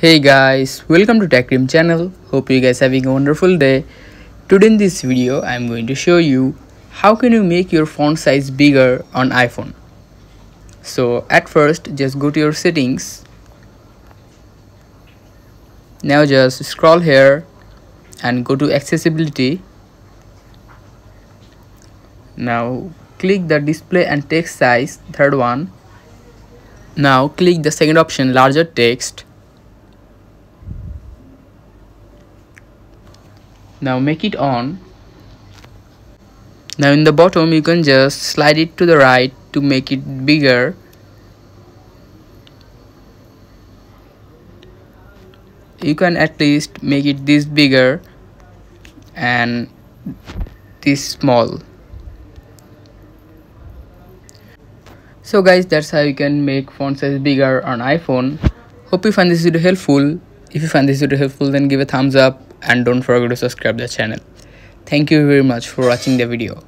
Hey guys, welcome to Tech Cream channel. Hope you guys having a wonderful day. Today in this video I am going to show you how can you make your font size bigger on iPhone. So at first just go to your settings. Now just scroll here and go to accessibility. Now click the display and text size, third one. Now click the second option, larger text. Now make it on. Now in the bottom you can just slide it to the right to make it bigger. You can at least make it this bigger and this small. So guys, that's how you can make font size bigger on iPhone. Hope you find this video helpful. If you find this video helpful, then give a thumbs up and don't forget to subscribe the channel. Thank you very much for watching the video.